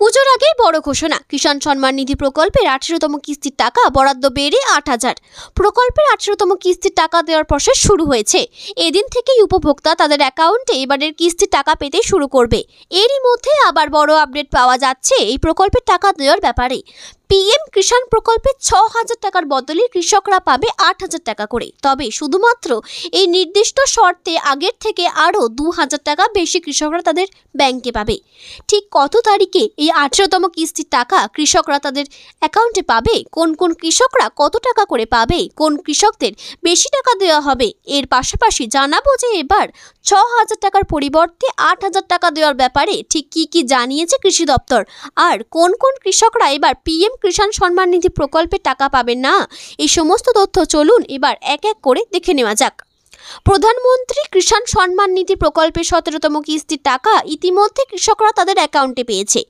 পুজোর আগেই বড় ঘোষণা, কিষাণ সম্মান নিধি প্রকল্পের 18তম কিস্তির টাকা বরাদ্দ বেড়ে 8,000। প্রকল্পের 18তম কিস্তির টাকা দেওয়ার প্রসেস শুরু হয়েছে। এদিন থেকেই উপভোক্তা তাদের অ্যাকাউন্টে এবারের কিস্তির টাকা পেতে শুরু করবে। এরই মধ্যে আবার বড় আপডেট পাওয়া যাচ্ছে এই প্রকল্পের টাকা দেওয়ার ব্যাপারে। পিএম কিষাণ প্রকল্পে 6,000 টাকার বদলে কৃষকরা পাবে 8,000 টাকা করে। তবে শুধুমাত্র এই নির্দিষ্ট শর্তে আগের থেকে আরও 2,000 টাকা বেশি কৃষকরা তাদের ব্যাংকে পাবে। ঠিক কত তারিখে এই 18তম কিস্তির টাকা কৃষকরা তাদের অ্যাকাউন্টে পাবে, কোন কোন কৃষকরা কত টাকা করে পাবে, কোন কৃষকদের বেশি টাকা দেওয়া হবে, এর পাশাপাশি জানাবো যে এবার 6,000 টাকার পরিবর্তে 8,000 টাকা দেওয়ার ব্যাপারে ঠিক কি জানিয়েছে কৃষি দপ্তর, আর কোন কোন কৃষকরা এবার পিএম কিষাণ সম্মান নিধি প্রকল্পে টাকা পাবেন না। এই সমস্ত তথ্য চলুন এবার এক এক করে দেখে নেওয়া যাক। প্রধানমন্ত্রী কিষাণ সম্মান নিধি প্রকল্পের 17তম কিস্তির টাকা ইতিমধ্যে কৃষকরা তাদের অ্যাকাউন্টে পেয়েছে।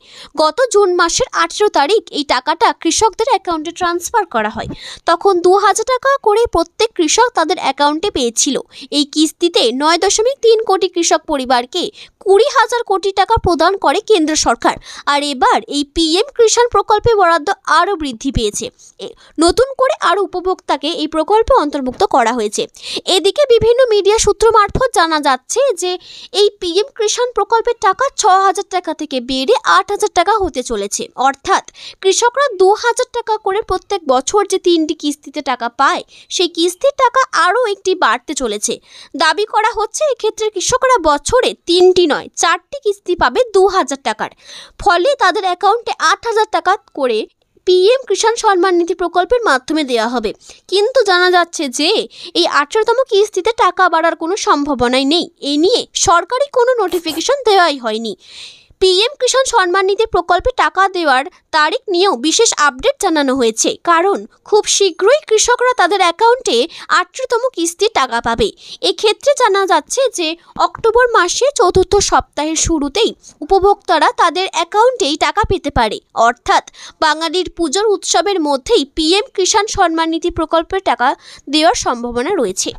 গত জুন মাসের 18 তারিখ এই টাকাটা কৃষকদের অ্যাকাউন্টে ট্রান্সফার করা হয়। তখন 2,000 টাকা করে প্রত্যেক কৃষক তাদের অ্যাকাউন্টে পেয়েছিল। এই কিস্তিতে 9.3 কোটি কৃষক পরিবারকে 20,000 কোটি টাকা প্রদান করে কেন্দ্র সরকার। আর এবার এই পিএম কিষাণ প্রকল্পে বরাদ্দ আরও বৃদ্ধি পেয়েছে। নতুন করে আরও উপভোক্তাকে এই প্রকল্পে অন্তর্ভুক্ত করা হয়েছে। এদিকে বিভিন্ন মিডিয়া সূত্র মারফত জানা যাচ্ছে যে এই পিএম কিষাণ প্রকল্পের টাকা 6,000 টাকা থেকে বেড়ে 8,000 টাকা হতে চলেছে। অর্থাৎ কৃষকরা 2,000 টাকা করে প্রত্যেক বছর যে 3টি কিস্তিতে টাকা পায়, সেই কিস্তির টাকা আরও একটি বাড়তে চলেছে। দাবি করা হচ্ছে এক্ষেত্রে কৃষকরা বছরে 3টি নয় 4টি কিস্তি পাবে 2,000 টাকার। ফলে তাদের অ্যাকাউন্টে 8,000 টাকা করে পিএম কিষাণ সম্মান নিধি প্রকল্পের মাধ্যমে দেওয়া হবে। কিন্তু জানা যাচ্ছে যে এই 18তম কিস্তিতে টাকা বাড়ার কোনো সম্ভাবনাই নেই। এ নিয়ে সরকারি কোনো নোটিফিকেশন দেওয়াই হয়নি। পিএম কিষাণ সম্মান নিধি প্রকল্পে টাকা দেওয়ার তারিখ নিয়েও বিশেষ আপডেট জানানো হয়েছে, কারণ খুব শীঘ্রই কৃষকরা তাদের অ্যাকাউন্টে 18তম কিস্তির টাকা পাবে। এক্ষেত্রে জানা যাচ্ছে যে অক্টোবর মাসে 4র্থ সপ্তাহের শুরুতেই উপভোক্তারা তাদের অ্যাকাউন্টেই টাকা পেতে পারে। অর্থাৎ বাঙালির পুজোর উৎসবের মধ্যেই পিএম কিষাণ সম্মান নিধি প্রকল্পের টাকা দেওয়ার সম্ভাবনা রয়েছে।